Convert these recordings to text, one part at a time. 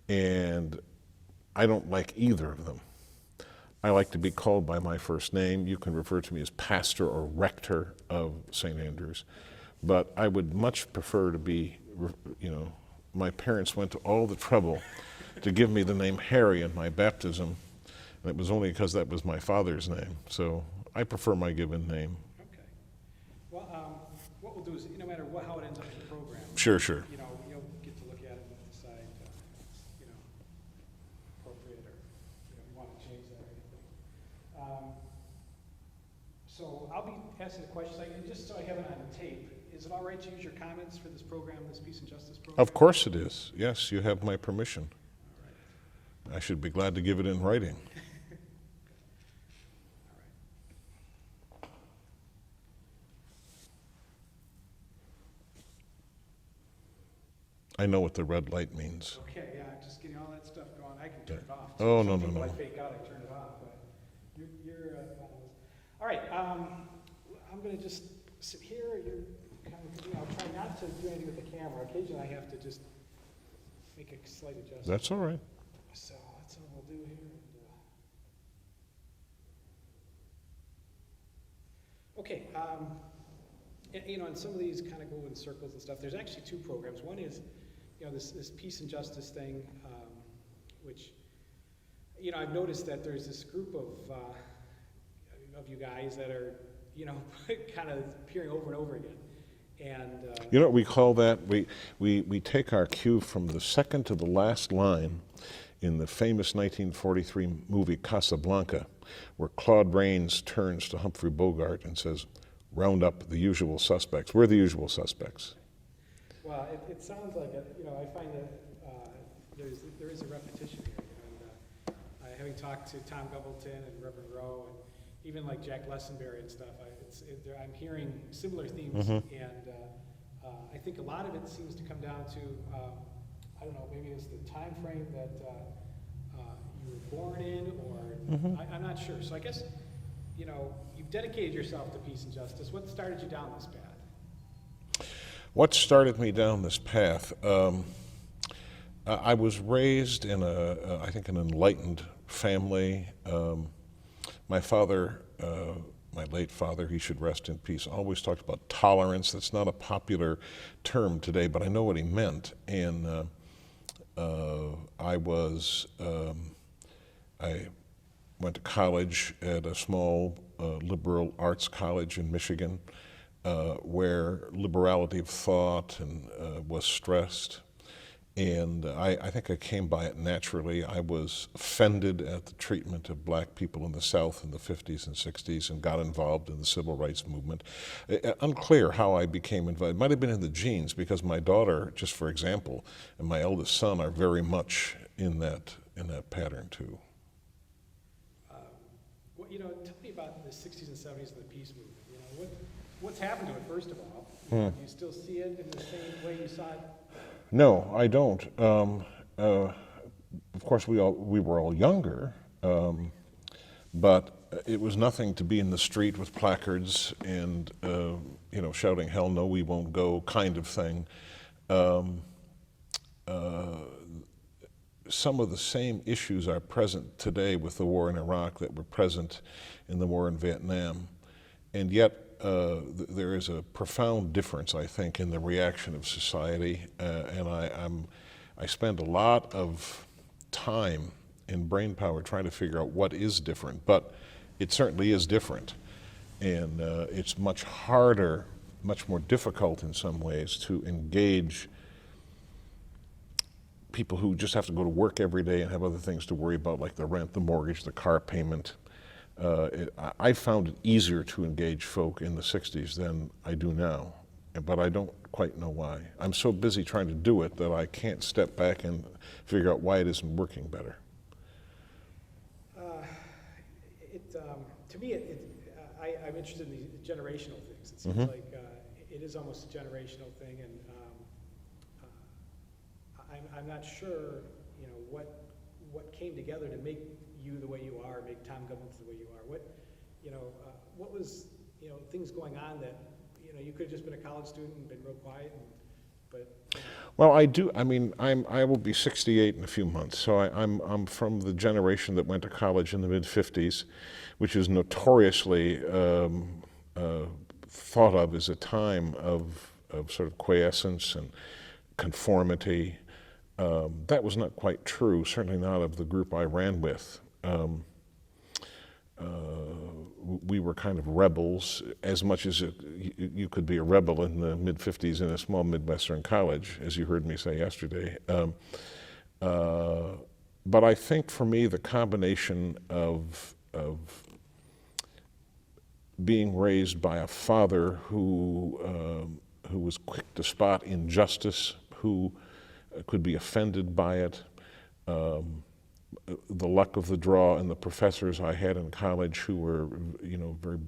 and I don't like either of them. I like to be called by my first name. You can refer to me as pastor or rector of St. Andrews, but I would much prefer to be, my parents went to all the trouble to give me the name Harry in my baptism, and it was only because that was my father's name. So I prefer my given name. Okay. Well, what we'll do is, no matter how it ends up in the program, Sure, sure. you'll get to look at it and decide, you know, appropriate or, you want to change that or anything. So I'll be asking the questions, and just so I have it on tape, is it all right to use your comments for this program, this Peace and Justice program? Of course it is. Yes, you have my permission. All right. I should be glad to give it in writing. All right. I know what the red light means. Okay, yeah, I'm just getting all that stuff going. I can turn it off. Oh, Some no, no, people no. I fake out, I turn it off, but you're all right, I'm going to just sit here. You're kind of, I'll try not to do anything with the camera. Occasionally I have to just make a slight adjustment. That's all right. So that's all we'll do here. Okay, and some of these kind of go in circles and stuff. There's actually two programs. One is, this Peace and Justice thing, which, I've noticed that there's this group of you guys that are, kind of appearing over and over again. And You know what we call that? We take our cue from the second to the last line in the famous 1943 movie Casablanca, where Claude Rains turns to Humphrey Bogart and says, "Round up the usual suspects." We're the usual suspects. well, it sounds like it. I find that there is a repetition here. Having talked to Tom Gumbleton and Reverend Rowe, and even like Jack Lessenberry and stuff, I'm hearing similar themes, and I think a lot of it seems to come down to, I don't know, maybe it's the time frame that you were born in, or I'm not sure. So I guess, you've dedicated yourself to peace and justice. What started you down this path? What started me down this path? I was raised in I think, an enlightened family. My father, my late father, he should rest in peace, always talked about tolerance. That's not a popular term today, but I know what he meant. And I went to college at a small liberal arts college in Michigan, where liberality of thought and was stressed. And I think I came by it naturally. I was offended at the treatment of black people in the South in the 50s and 60s and got involved in the civil rights movement. Unclear how I became involved. It might have been in the genes, because my daughter, just for example, and my eldest son are very much in that pattern too. Tell me about the 60s and 70s of the peace movement. What's happened to it, first of all? Do you still see it in the same way you saw it? No, I don't. Of course, we were all younger, but it was nothing to be in the street with placards and shouting "Hell no, we won't go" kind of thing. Some of the same issues are present today with the war in Iraq that were present in the war in Vietnam, and yet there is a profound difference, I think, in the reaction of society, and I spend a lot of time and brain power trying to figure out what is different, but it certainly is different, and it's much harder, much more difficult in some ways to engage people who just have to go to work every day and have other things to worry about, like the rent, the mortgage, the car payment. I found it easier to engage folk in the 60s than I do now, but I don't quite know why. I'm so busy trying to do it that I can't step back and figure out why it isn't working better. To me, I'm interested in the generational things. It seems like it is almost a generational thing, and I'm not sure, what came together to make you the way you are, make Tom Gumbleton the way you are. What was, things going on that, you could have just been a college student and been real quiet and but, you know, Well, I do. I mean, I will be 68 in a few months, so I'm from the generation that went to college in the mid 50s, which is notoriously thought of as a time of sort of quiescence and conformity. That was not quite true. Certainly not of the group I ran with. We were kind of rebels, as much as you could be a rebel in the mid 50s in a small Midwestern college, as you heard me say yesterday. But I think for me, the combination of being raised by a father who was quick to spot injustice, who could be offended by it, the luck of the draw and the professors I had in college who were, very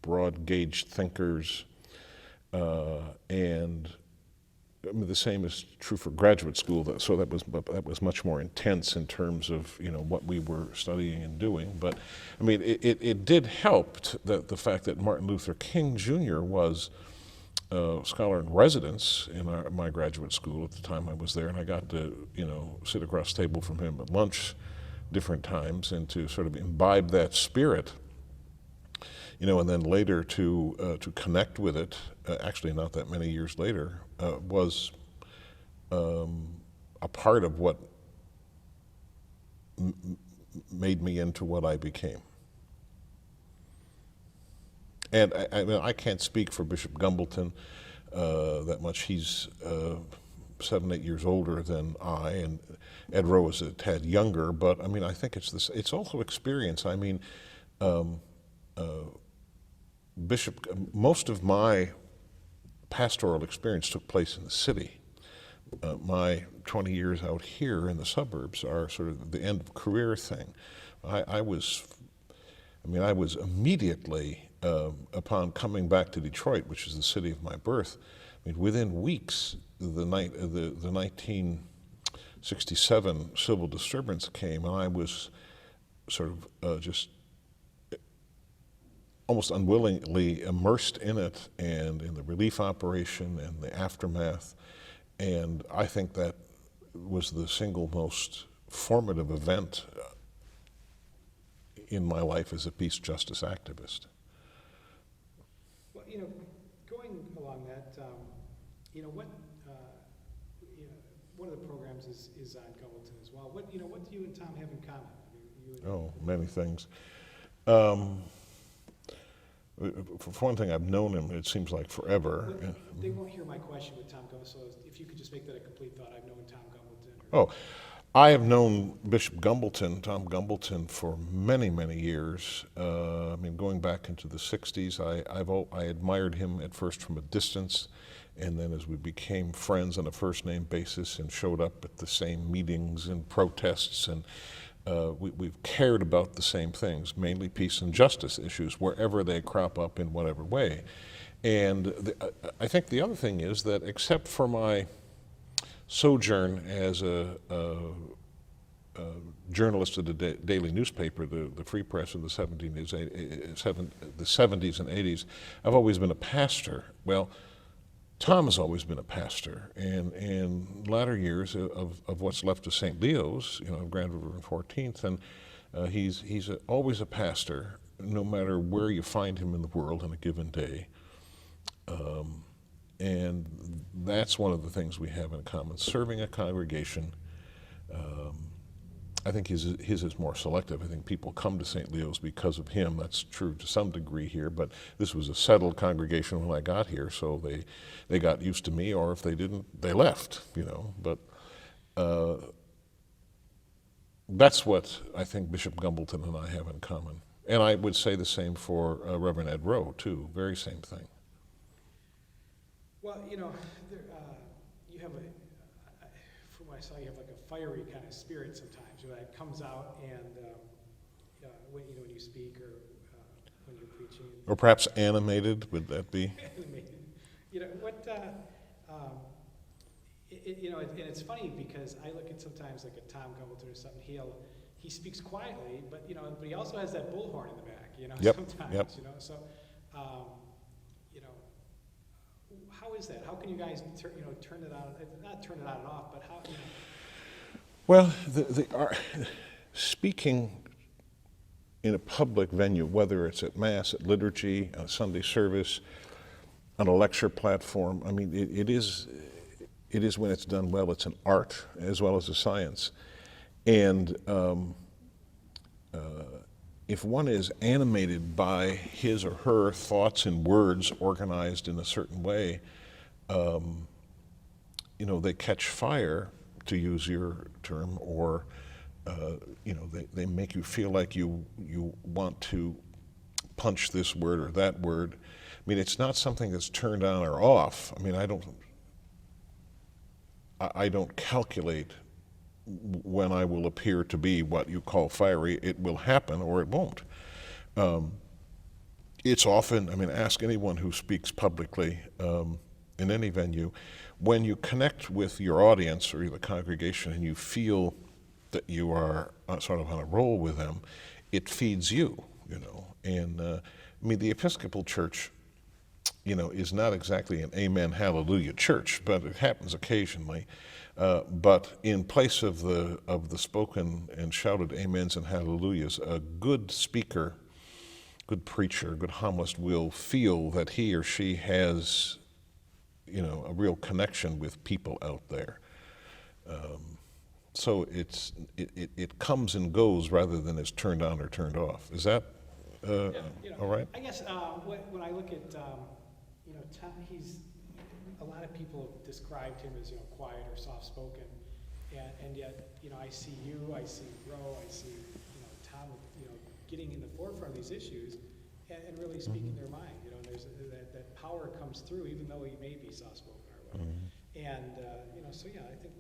broad gauge thinkers, and I mean, the same is true for graduate school. So that was much more intense in terms of what we were studying and doing. But I mean, it did help that the fact that Martin Luther King Jr. was a scholar in residence in my graduate school at the time I was there, and I got to sit across the table from him at lunch different times and to sort of imbibe that spirit, and then later to connect with it. Actually, not that many years later, was a part of what made me into what I became. And I mean, I can't speak for Bishop Gumbleton that much. He's 7, 8 years older than I, and Ed Rowe is a tad younger. But I mean, I think it's this. It's also experience. I mean, Bishop. Most of my pastoral experience took place in the city. My 20 years out here in the suburbs are sort of the end of career thing. I was immediately, upon coming back to Detroit, which is the city of my birth, I mean, within weeks, the 1967 civil disturbance came, and I was sort of just almost unwillingly immersed in it and in the relief operation and the aftermath. And I think that was the single most formative event in my life as a peace justice activist. well, going along that, what, one of the programs is on Gumbleton as well. What do you and Tom have in common? I mean, Oh, many things. For one thing, I've known him, it seems like forever. They won't hear my question with Tom Gumbleton, so if you could just make that a complete thought. I've known Tom Gumbleton. Oh, I have known Bishop Gumbleton, Tom Gumbleton, for many, many years. I mean, going back into the 60s, I admired him at first from a distance, and then as we became friends on a first-name basis and showed up at the same meetings and protests, and we've cared about the same things, mainly peace and justice issues, wherever they crop up in whatever way. And I think the other thing is that except for my sojourn as a journalist at the daily newspaper, the Free Press in the 70s and 80s, I've always been a pastor. Well, Tom has always been a pastor, and in latter years of what's left of St. Leo's, Grand River and 14th, and he's always a pastor, no matter where you find him in the world on a given day. And that's one of the things we have in common, serving a congregation. I think his is more selective. I think people come to St. Leo's because of him. That's true to some degree here, but this was a settled congregation when I got here, so they got used to me, or if they didn't, they left, But that's what I think Bishop Gumbleton and I have in common. And I would say the same for Reverend Ed Rowe, too. Very same thing. Well, you have from what I saw, you have like a fiery kind of spirit sometimes, that comes out and when you speak or when you're preaching. Or perhaps animated, would that be? Animated. And it's funny because I look at sometimes like a Tom Gumbleton or something. He speaks quietly, but he also has that bullhorn in the back. Yep. Sometimes. Yep. So. how is that? How can you guys turn it on, not turn it on and off, but how, Well, speaking in a public venue, whether it's at Mass, at liturgy, a Sunday service, on a lecture platform, I mean, it is when it's done well, it's an art as well as a science. And if one is animated by his or her thoughts and words organized in a certain way, they catch fire, to use your term, or they make you feel like you want to punch this word or that word. I mean, it's not something that's turned on or off. I mean, I don't calculate when I will appear to be what you call fiery. It will happen or it won't. It's often, I mean, ask anyone who speaks publicly in any venue, when you connect with your audience or the congregation and you feel that you are sort of on a roll with them, it feeds you, And I mean, the Episcopal Church, is not exactly an amen, hallelujah church, but it happens occasionally. But in place of the spoken and shouted amens and hallelujahs, a good speaker, good preacher, good homilist will feel that he or she has, a real connection with people out there. So it comes and goes rather than is turned on or turned off. Is that all right? I guess when I look at, Tom, a lot of people have described him as, quiet or soft-spoken, and yet, I see you, I see Roe, I see, Tom, getting in the forefront of these issues and really speaking their mind. And there's that power comes through, even though he may be soft-spoken or whatever. And so yeah, I think.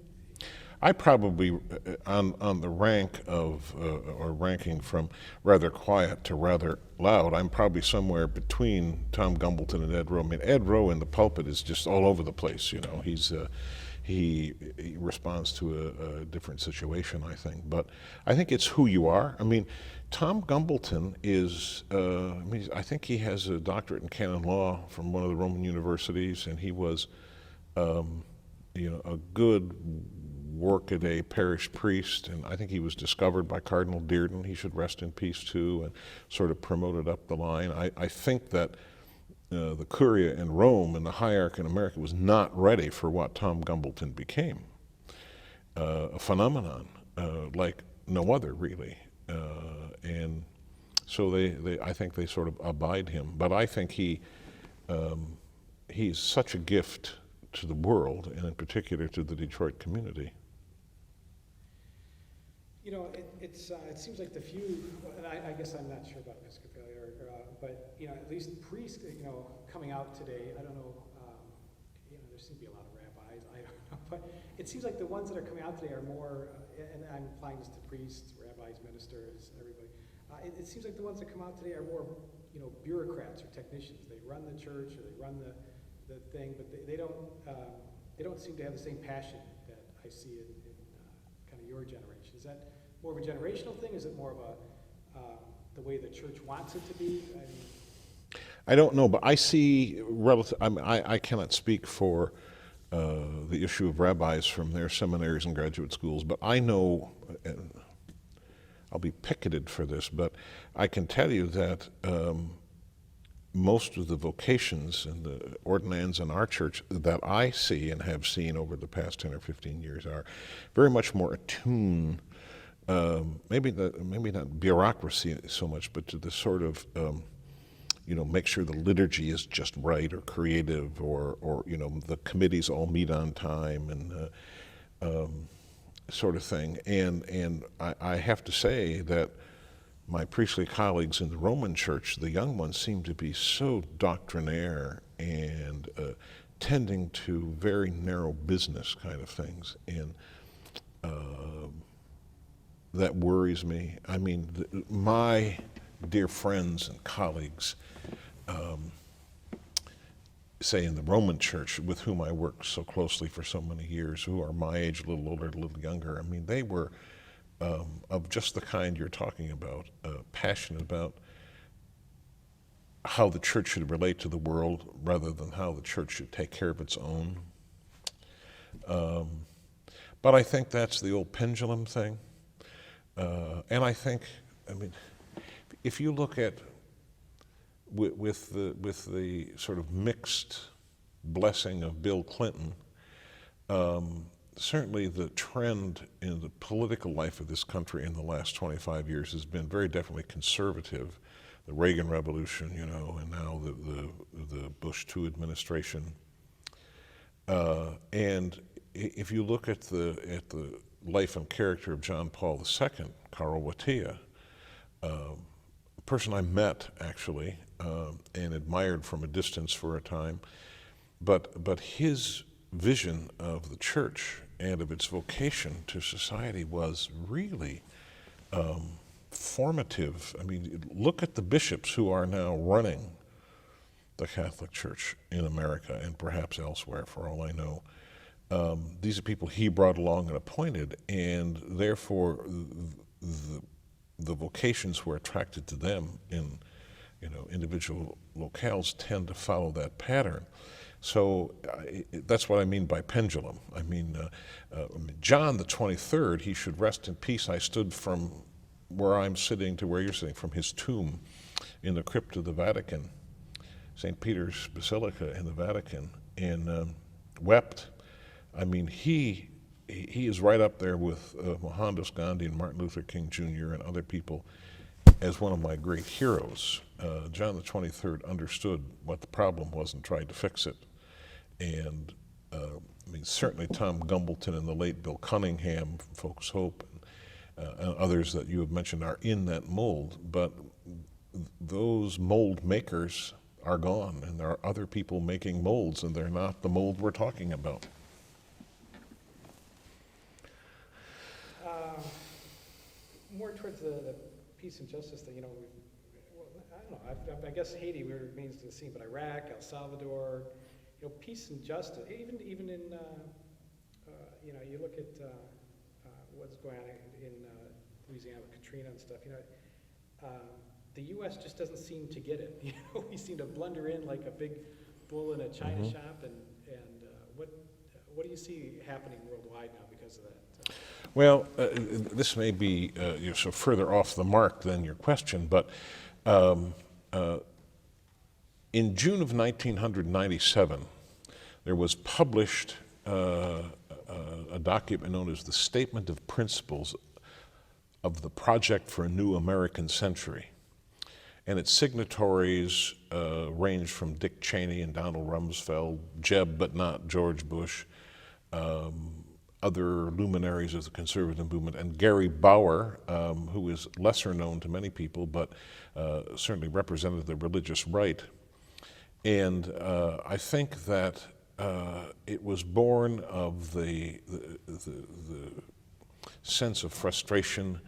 I probably, on the rank of, or ranking from rather quiet to rather loud, I'm probably somewhere between Tom Gumbleton and Ed Rowe. I mean, Ed Rowe in the pulpit is just all over the place, he responds to a different situation, I think. But I think it's who you are. I mean, Tom Gumbleton is, I think he has a doctorate in canon law from one of the Roman universities, and he was, a good workaday parish priest, and I think he was discovered by Cardinal Dearden. He should rest in peace too, and sort of promoted up the line. I think that the Curia in Rome and the hierarchy in America was not ready for what Tom Gumbleton became. A phenomenon like no other, really. And so I think they sort of abide him. But I think he's such a gift to the world, and in particular to the Detroit community. It seems like the few, and I guess I'm not sure about Episcopalian, but at least priests, coming out today. I don't know. There seem to be a lot of rabbis. I don't know, but it seems like the ones that are coming out today are more, and I'm applying this to priests, rabbis, ministers, everybody. It seems like the ones that come out today are more, bureaucrats or technicians. They run the church or they run the thing, but they don't seem to have the same passion that I see in kind of your generation. Is that more of a generational thing? Is it more of the way the church wants it to be? I don't know, but I see I cannot speak for the issue of rabbis from their seminaries and graduate schools, but I know, and I'll be picketed for this, but I can tell you that most of the vocations and the ordinands in our church that I see and have seen over the past 10 or 15 years are very much more attuned, maybe not bureaucracy so much, but to the sort of, make sure the liturgy is just right or creative, or the committees all meet on time and sort of thing. And I have to say that my priestly colleagues in the Roman Church, the young ones, seem to be so doctrinaire and tending to very narrow business kind of things, and that worries me. I mean, my dear friends and colleagues, say in the Roman Church, with whom I worked so closely for so many years, who are my age, a little older, a little younger, I mean, they were of just the kind you're talking about, passionate about how the church should relate to the world rather than how the church should take care of its own. But I think that's the old pendulum thing. And I think, I mean, if you look at with the sort of mixed blessing of Bill Clinton, certainly the trend in the political life of this country in the last 25 years has been very definitely conservative. The Reagan Revolution, you know, and now the Bush II administration. And if you look at the life and character of John Paul II, Karl Wojtyla, a person I met actually and admired from a distance for a time, but his vision of the church and of its vocation to society was really formative. I mean, look at the bishops who are now running the Catholic Church in America and perhaps elsewhere, for all I know. These are people he brought along and appointed, and therefore the vocations who are attracted to them in, you know, individual locales tend to follow that pattern. So that's what I mean by pendulum. I mean, John the 23rd, he should rest in peace. I stood from where I'm sitting to where you're sitting, from his tomb in the crypt of the Vatican, St. Peter's Basilica in the Vatican, and wept. I mean, he is right up there with Mohandas Gandhi and Martin Luther King Jr. and other people as one of my great heroes. John the 23rd understood what the problem was and tried to fix it. And I mean, certainly Tom Gumbleton and the late Bill Cunningham, Focus Hope, and others that you have mentioned are in that mold, but those mold makers are gone, and there are other people making molds, and they're not the mold we're talking about. More towards the peace and justice thing, you know, I don't know, I guess Haiti remains to be seen, but Iraq, El Salvador, you know, peace and justice, even in, you know, you look at what's going on in Louisiana with Katrina and stuff, you know, the U.S. just doesn't seem to get it. You know, we seem to blunder in like a big bull in a china shop, and what do you see happening worldwide now because of that? Well, this may be you're so further off the mark than your question, but in June of 1997, there was published a document known as the Statement of Principles of the Project for a New American Century. And its signatories ranged from Dick Cheney and Donald Rumsfeld, Jeb but not George Bush, other luminaries of the conservative movement, and Gary Bauer, who is lesser known to many people, but certainly represented the religious right. And I think that it was born of the sense of frustration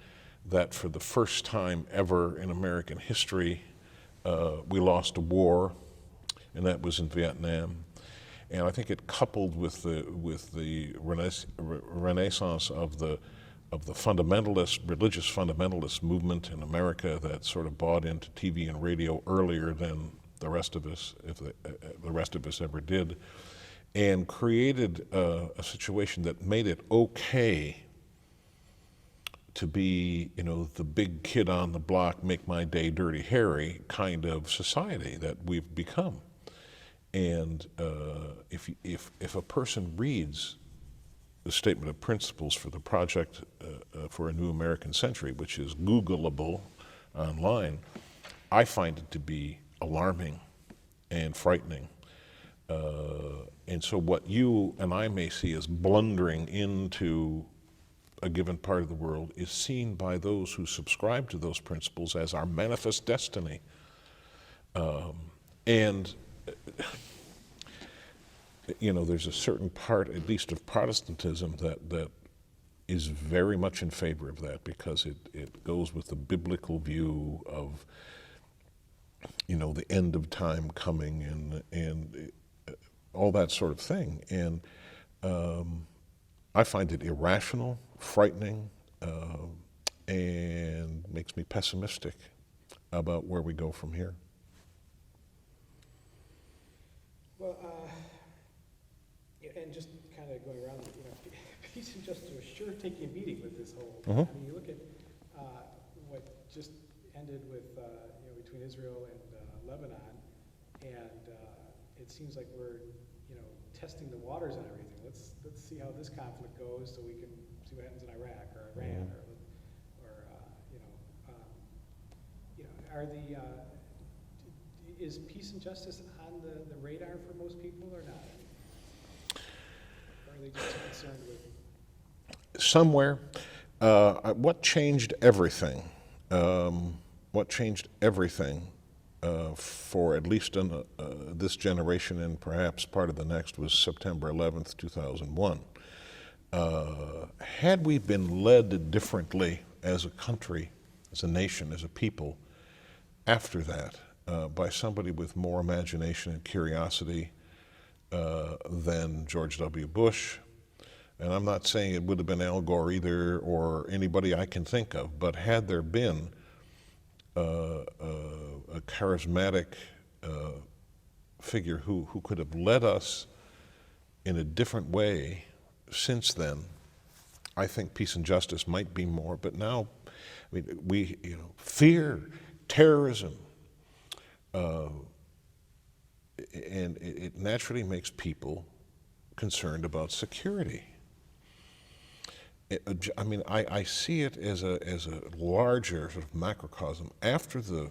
that for the first time ever in American history, we lost a war, and that was in Vietnam. And I think it coupled with the renaissance of the religious fundamentalist movement in America that sort of bought into TV and radio earlier than the rest of us, if the rest of us ever did, and created a situation that made it okay to be, you know, the big kid on the block, make my day dirty Harry kind of society that we've become. And if a person reads the Statement of Principles for the Project for a New American Century, which is Googleable online, I find it to be alarming and frightening. And so what you and I may see as blundering into a given part of the world is seen by those who subscribe to those principles as our manifest destiny. And you know, there's a certain part, at least of Protestantism, that is very much in favor of that, because it goes with the biblical view of, you know, the end of time coming and all that sort of thing. And I find it irrational, frightening, and makes me pessimistic about where we go from here. peace and justice are sure taking a beating with this whole. Mhm. I mean, you look at what just ended with between Israel and Lebanon, and it seems like we're testing the waters on everything. Let's see how this conflict goes, so we can see what happens in Iraq or Iran are the is peace and justice on the radar for most people or not? Or are they just concerned with? Somewhere, what changed everything? What changed everything for at least in, this generation and perhaps part of the next was September 11th, 2001. Had we been led differently as a country, as a nation, as a people, after that, by somebody with more imagination and curiosity than George W. Bush, and I'm not saying it would have been Al Gore either or anybody I can think of, but had there been a charismatic figure who could have led us in a different way since then, I think peace and justice might be more. But now, I mean, fear, terrorism, and it naturally makes people concerned about security. I mean, I see it as a larger sort of macrocosm. After the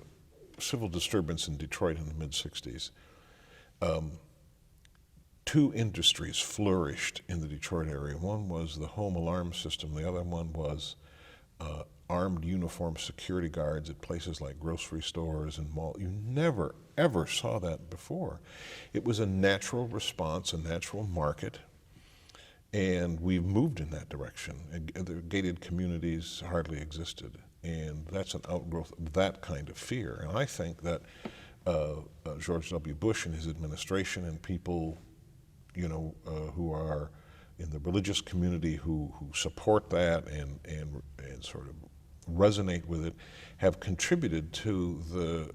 civil disturbance in Detroit in the mid-'60s, two industries flourished in the Detroit area. One was the home alarm system. The other one was armed uniformed security guards at places like grocery stores and malls. You never, ever saw that before. It was a natural response, a natural market. And we've moved in that direction. And the gated communities hardly existed. And that's an outgrowth of that kind of fear. And I think that George W. Bush and his administration and people, who are in the religious community who support that and sort of resonate with it, have contributed to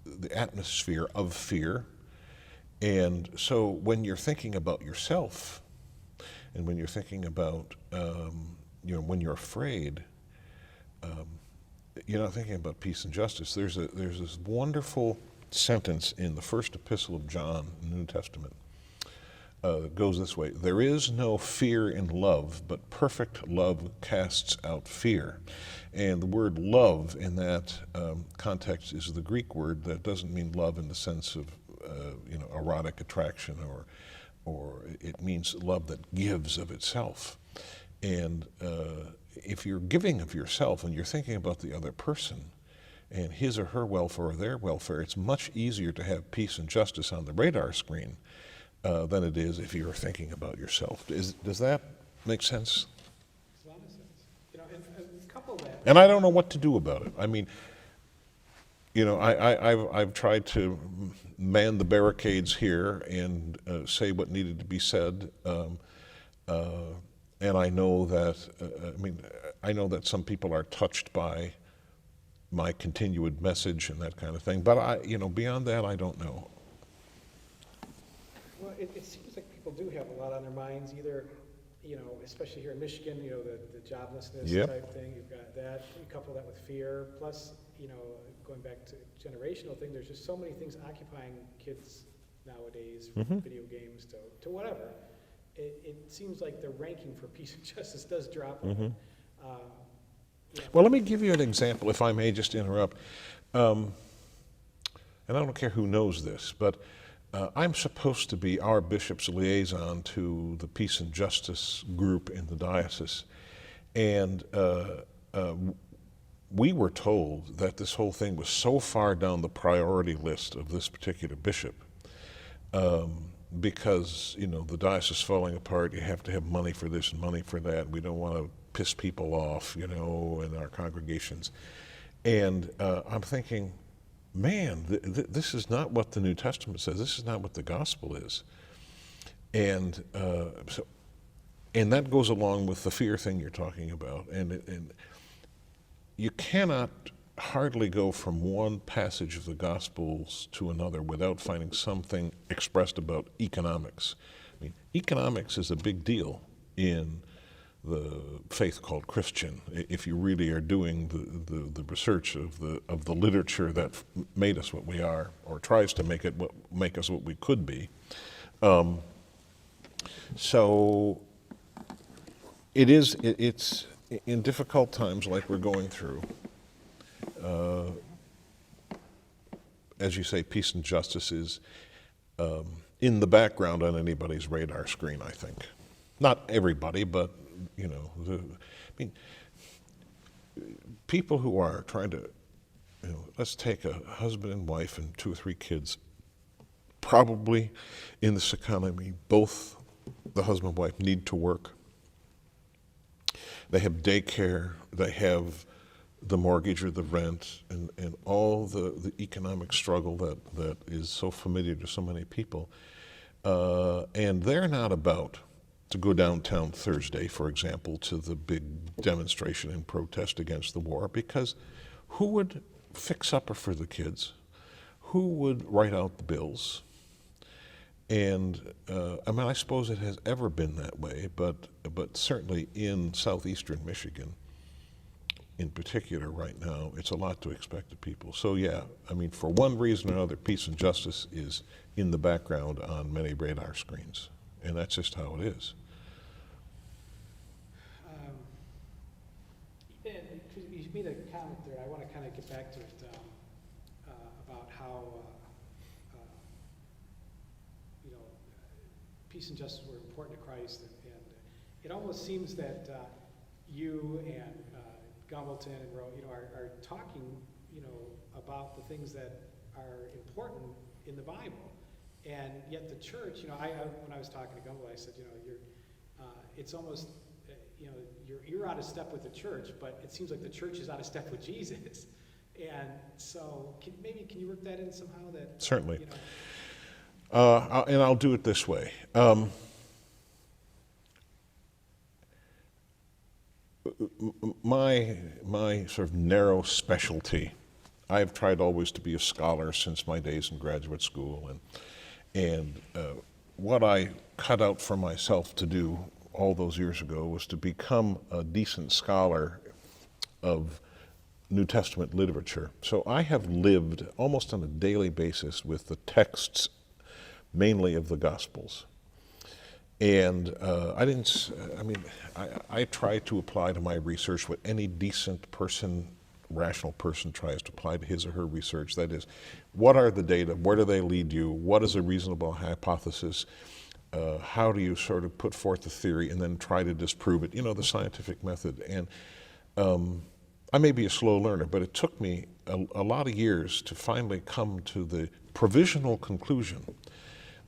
the atmosphere of fear. And so when you're thinking about yourself, and when you're thinking about, when you're afraid, you're not thinking about peace and justice. There's this wonderful sentence in the first epistle of John in the New Testament that goes this way: "There is no fear in love, but perfect love casts out fear." And the word love in that context is the Greek word that doesn't mean love in the sense of erotic attraction or it means love that gives of itself. And if you're giving of yourself and you're thinking about the other person and his or her welfare or their welfare, it's much easier to have peace and justice on the radar screen than it is if you're thinking about yourself. Does that make sense? Makes a lot of sense. And couple that. And I don't know what to do about it. I mean, I've tried to man the barricades here and say what needed to be said, and I know that I know that some people are touched by my continued message and that kind of thing. But beyond that, I don't know. Well, it seems like people do have a lot on their minds, either, especially here in Michigan, the joblessness Yep. type thing. You've got that. You couple that with fear, plus, going back to generational thing, there's just so many things occupying kids nowadays, from video games to whatever. It seems like the ranking for peace and justice does drop. Well, let me give you an example, if I may just interrupt. And I don't care who knows this, but I'm supposed to be our bishop's liaison to the peace and justice group in the diocese. And we were told that this whole thing was so far down the priority list of this particular bishop because, the diocese is falling apart. You have to have money for this and money for that. We don't want to piss people off, in our congregations. And I'm thinking, man, this is not what the New Testament says. This is not what the gospel is. And and that goes along with the fear thing you're talking about. And you cannot hardly go from one passage of the Gospels to another without finding something expressed about economics. I mean, economics is a big deal in the faith called Christian, if you really are doing the research of the literature that made us what we are, or tries to make us what we could be. So it's in difficult times like we're going through, as you say, peace and justice is in the background on anybody's radar screen, I think. Not everybody, but, I mean, people who are trying to, let's take a husband and wife and 2 or 3 kids. Probably in this economy, both the husband and wife need to work. They have daycare, they have the mortgage or the rent, and all the economic struggle that is so familiar to so many people. And they're not about to go downtown Thursday, for example, to the big demonstration and protest against the war, because who would fix supper for the kids? Who would write out the bills? And I suppose it has ever been that way, but certainly in southeastern Michigan, in particular right now, it's a lot to expect of people. So yeah, for one reason or another, peace and justice is in the background on many radar screens, and that's just how it is. You made a comment there. I want to kind of get back to it about how peace and justice were important to Christ, and it almost seems that you and Gumbleton and Rowe, are talking, about the things that are important in the Bible, and yet the church, when I was talking to Gumbleton, I said, it's almost, you're out of step with the church, but it seems like the church is out of step with Jesus, and so can you work that in somehow? That certainly. And I'll do it this way. My sort of narrow specialty, I've tried always to be a scholar since my days in graduate school, and what I cut out for myself to do all those years ago was to become a decent scholar of New Testament literature. So I have lived almost on a daily basis with the texts mainly of the Gospels. And I try to apply to my research what any decent person, rational person, tries to apply to his or her research. That is, what are the data? Where do they lead you? What is a reasonable hypothesis? How do you sort of put forth the theory and then try to disprove it? The scientific method. And I may be a slow learner, but it took me a lot of years to finally come to the provisional conclusion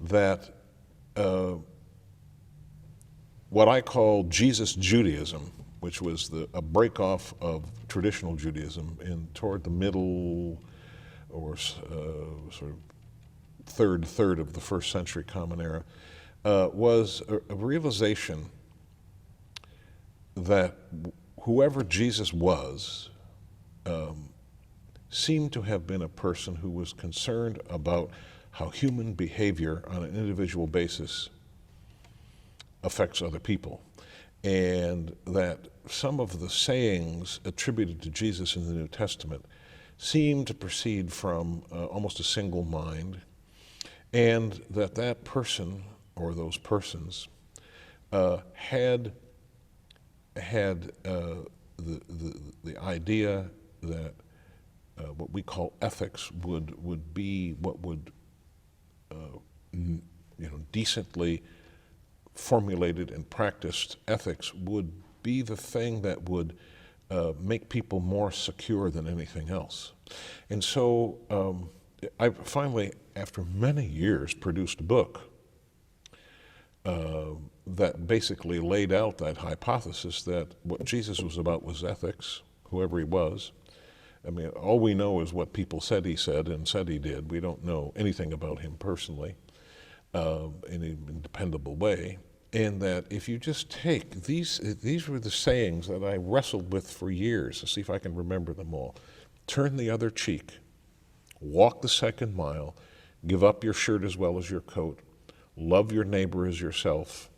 that what I call Jesus Judaism, which was a break-off of traditional Judaism toward the middle or sort of third of the first century Common Era, was a realization that whoever Jesus was seemed to have been a person who was concerned about how human behavior on an individual basis affects other people, and that some of the sayings attributed to Jesus in the New Testament seem to proceed from almost a single mind, and that person or those persons had the idea that what we call ethics would be what would decently formulated and practiced ethics would be the thing that would make people more secure than anything else. And so I finally, after many years, produced a book that basically laid out that hypothesis that what Jesus was about was ethics, whoever he was. All we know is what people said he said and said he did. We don't know anything about him personally in a dependable way. And that if you just take these were the sayings that I wrestled with for years to see if I can remember them all. Turn the other cheek, walk the second mile, give up your shirt as well as your coat, love your neighbor as yourself,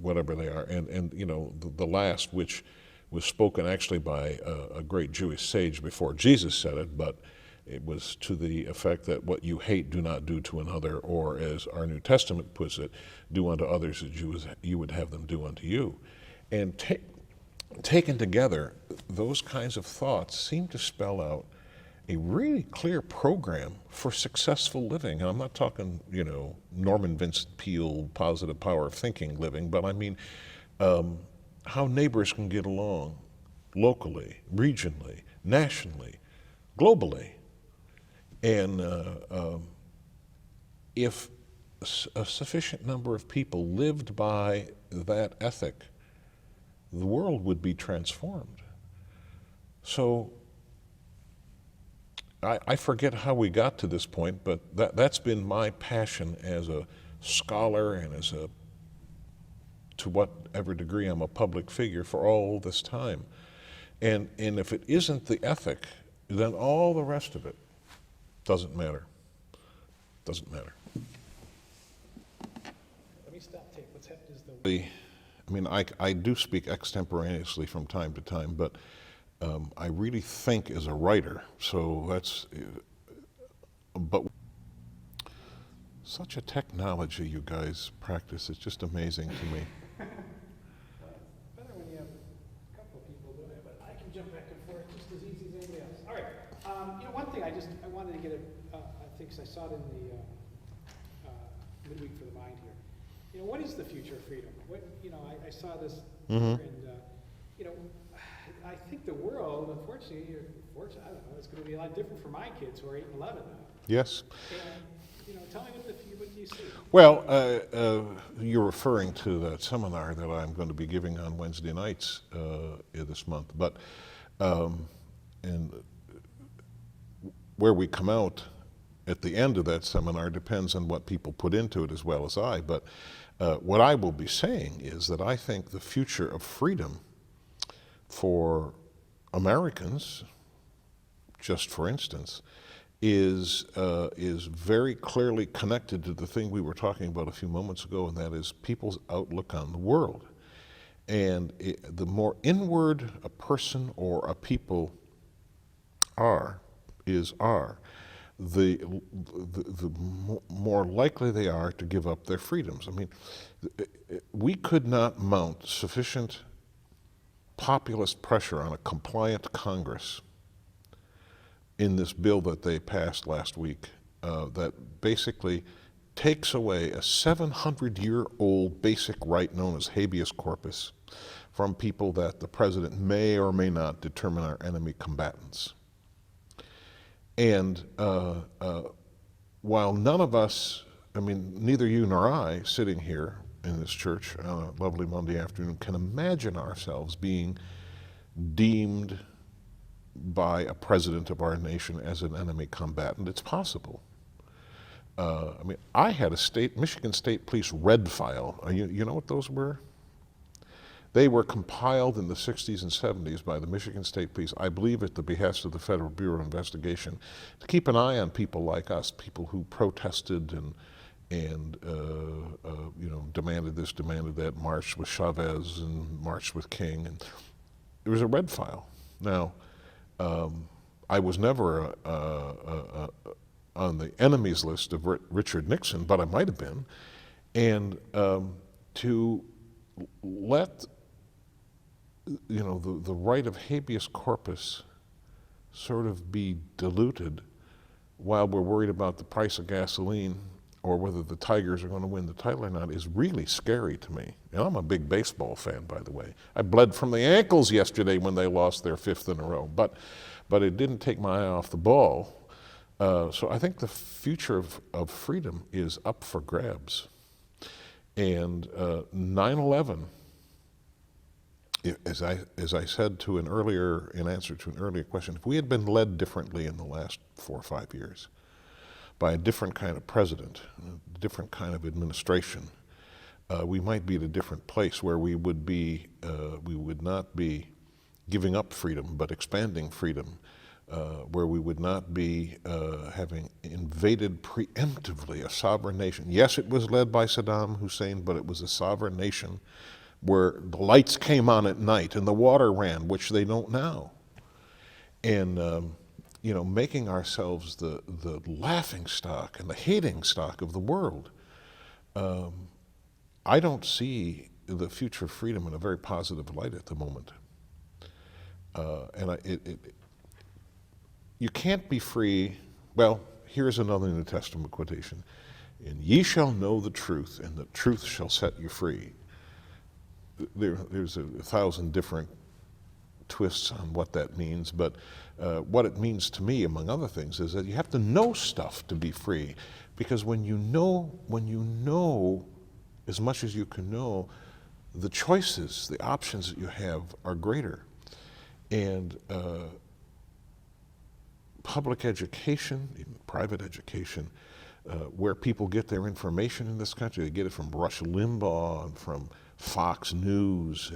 whatever they are. And you know, the last, which was spoken actually by a great Jewish sage before Jesus said it, but it was to the effect that what you hate, do not do to another, or as our New Testament puts it, do unto others as you would have them do unto you. And taken together, those kinds of thoughts seem to spell out a really clear program for successful living. And I'm not talking, you know, Norman Vincent Peale, positive power of thinking living, but I mean how neighbors can get along locally, regionally, nationally, globally. And if a sufficient number of people lived by that ethic, the world would be transformed. So I forget how we got to this point, but that's been my passion as a scholar and as a, to whatever degree I'm a public figure for all this time. And if it isn't the ethic, then all the rest of it doesn't matter. Doesn't matter. Let me stop tape. What's happened is the... I mean, I do speak extemporaneously from time to time, but I really think as a writer, so that's, but such a technology you guys practice, it's just amazing to me. Better when you have a couple of people doing it, but I can jump back and forth just as easy as anybody else. All right, you know, one thing I wanted to get I think I saw it in the midweek for the mind here. You know, what is the future of freedom? What, you know, I saw this here and, you know, I think the world, unfortunately, I don't know, it's going to be a lot different for my kids who are 8 and 11 now. Yes. And, you know, tell me what you see. Well, you're referring to that seminar that I'm going to be giving on Wednesday nights this month, but and where we come out at the end of that seminar depends on what people put into it as well as I, but what I will be saying is that I think the future of freedom for Americans, just for instance, is very clearly connected to the thing we were talking about a few moments ago, and that is people's outlook on the world. And the more inward a person or a people are, the more likely they are to give up their freedoms. I mean, we could not mount sufficient populist pressure on a compliant Congress in this bill that they passed last week that basically takes away a 700-year-old basic right known as habeas corpus from people that the president may or may not determine are enemy combatants. And while none of us, I mean, neither you nor I, sitting here in this church on a lovely Monday afternoon, can imagine ourselves being deemed by a president of our nation as an enemy combatant. It's possible. I mean, I had a Michigan State Police red file. You know what those were? They were compiled in the 60s and 70s by the Michigan State Police, I believe at the behest of the Federal Bureau of Investigation, to keep an eye on people like us, people who protested and you know, demanded this, demanded that, marched with Chavez and marched with King. And there was a red file. Now, I was never on the enemies list of Richard Nixon, but I might have been. And to let, you know, the right of habeas corpus sort of be diluted while we're worried about the price of gasoline or whether the Tigers are going to win the title or not is really scary to me. And I'm a big baseball fan, by the way. I bled from the ankles yesterday when they lost their 5th in a row, but it didn't take my eye off the ball. So I think the future of freedom is up for grabs. And 9/11, as I said in answer to an earlier question, if we had been led differently in the last 4 or 5 years by a different kind of president, a different kind of administration, we might be at a different place where we would not be giving up freedom but expanding freedom, where we would not be having invaded preemptively a sovereign nation. Yes, it was led by Saddam Hussein, but it was a sovereign nation where the lights came on at night and the water ran, which they don't now. And making ourselves the laughing stock and the hating stock of the world. I don't see the future of freedom in a very positive light at the moment. You can't be free. Well, here's another New Testament quotation. And ye shall know the truth, and the truth shall set you free. There's 1,000 different twists on what that means, but what it means to me, among other things, is that you have to know stuff to be free. Because when you know as much as you can know, the choices, the options that you have are greater. And public education, even private education, where people get their information in this country, they get it from Rush Limbaugh and from Fox News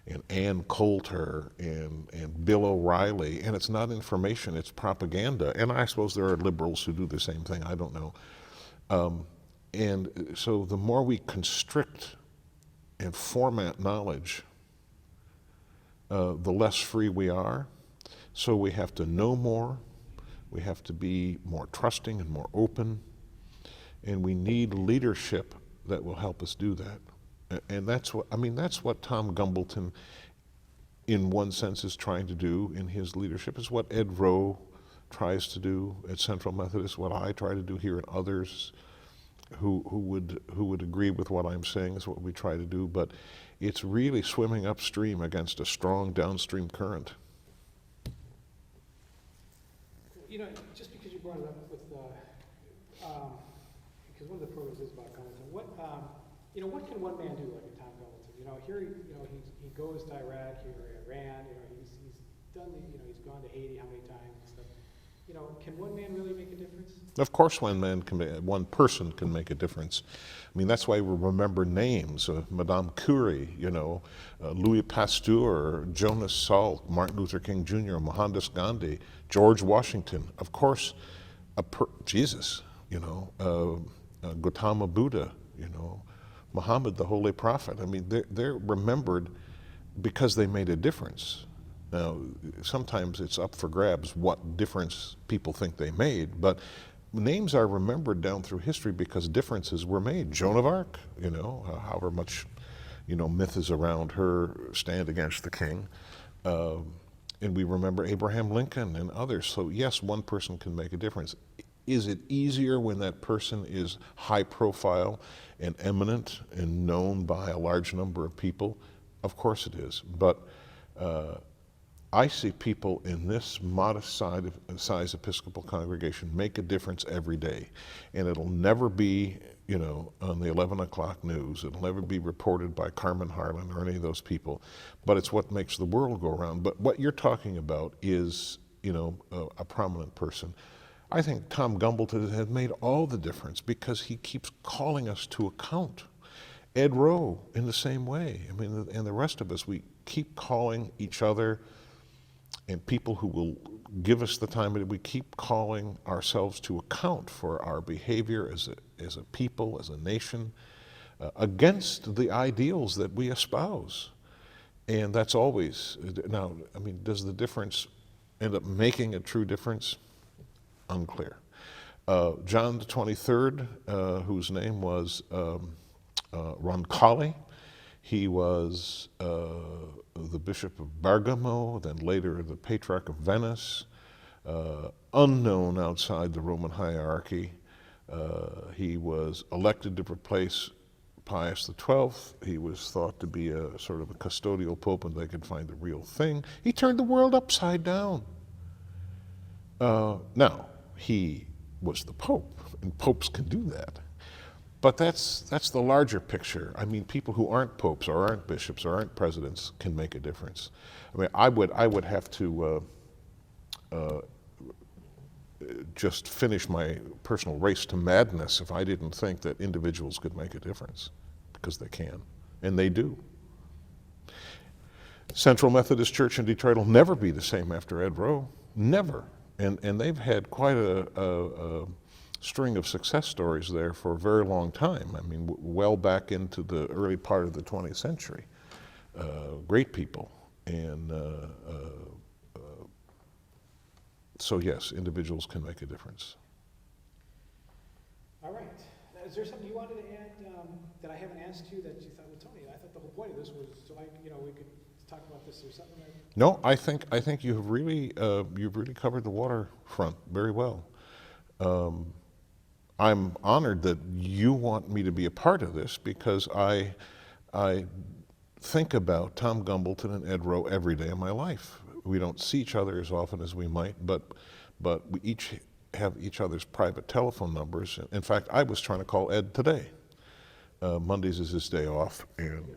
and Ann Coulter and Bill O'Reilly, and it's not information, it's propaganda. And I suppose there are liberals who do the same thing, I don't know. And so the more we constrict and format knowledge, the less free we are. So we have to know more, we have to be more trusting and more open, and we need leadership that will help us do that. And that's what Tom Gumbleton, in one sense, is trying to do in his leadership. Is what Ed Rowe tries to do at Central Methodist, what I try to do here, and others who would agree with what I'm saying is what we try to do. But it's really swimming upstream against a strong downstream current. Just because you brought it up with, because one of the programs is about Gumbleton, what can one man do like a Tom Gumbleton? Here, he goes to Iraq or Iran, he's done he's gone to Haiti how many times and stuff. Can one man really make a difference? Of course one person can make a difference. That's why we remember names of Madame Curie, Louis Pasteur, Jonas Salk, Martin Luther King Jr., Mohandas Gandhi, George Washington, of course, Jesus, Gautama Buddha, Muhammad, the Holy Prophet. They're remembered because they made a difference. Now, sometimes it's up for grabs what difference people think they made, but names are remembered down through history because differences were made. Joan of Arc, however much, myth is around her stand against the king. And we remember Abraham Lincoln and others. So yes, one person can make a difference. Is it easier when that person is high profile and eminent and known by a large number of people? Of course it is. But I see people in this modest size Episcopal congregation make a difference every day. And it'll never be, on the 11 o'clock news. It'll never be reported by Carmen Harlan or any of those people. But it's what makes the world go around. But what you're talking about is, a prominent person. I think Tom Gumbleton has made all the difference because he keeps calling us to account. Ed Rowe in the same way. And the rest of us, we keep calling each other and people who will give us the time, we keep calling ourselves to account for our behavior as a people, as a nation, against the ideals that we espouse. And that's always, now, does the difference end up making a true difference? Unclear. John the 23rd, whose name was Roncalli, he was the Bishop of Bergamo, then later the Patriarch of Venice, unknown outside the Roman hierarchy. He was elected to replace Pius XII. He was thought to be a sort of a custodial pope and they could find the real thing. He turned the world upside down. Now, he was the Pope, and popes can do that. But that's the larger picture. People who aren't popes or aren't bishops or aren't presidents can make a difference. I would have to just finish my personal race to madness if I didn't think that individuals could make a difference, because they can, and they do. Central Methodist Church in Detroit will never be the same after Ed Rowe, never. And they've had quite a string of success stories there for a very long time. I mean, well back into the early part of the 20th century. Great people. And so yes, individuals can make a difference. All right. Now, is there something you wanted to add that I haven't asked you that you thought, well, Tony, I thought the whole point of this was so we could talk about this or something? No, I think you've really covered the waterfront very well. I'm honored that you want me to be a part of this because I think about Tom Gumbleton and Ed Rowe every day of my life. We don't see each other as often as we might, but we each have each other's private telephone numbers. In fact, I was trying to call Ed today. Mondays is his day off, and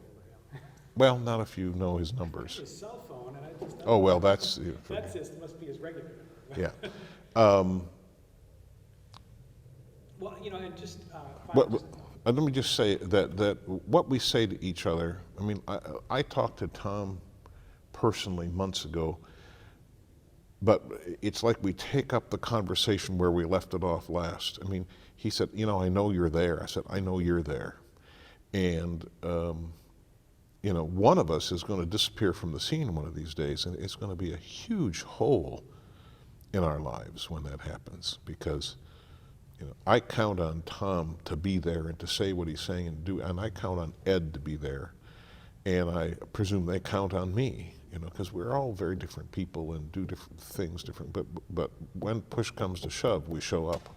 well, not if you know his numbers. His cell phone, and I just Oh well, that's that's just must be his regular number. yeah. Well, and just Let me just say that what we say to each other. I mean, I talked to Tom personally months ago, but it's like we take up the conversation where we left it off last. I mean, he said, I know you're there. I said, I know you're there, and one of us is going to disappear from the scene one of these days, and it's going to be a huge hole in our lives when that happens, because I count on Tom to be there and to say what he's saying and do, and I count on Ed to be there, and I presume they count on me, because we're all very different people and do different things different, but when push comes to shove, we show up.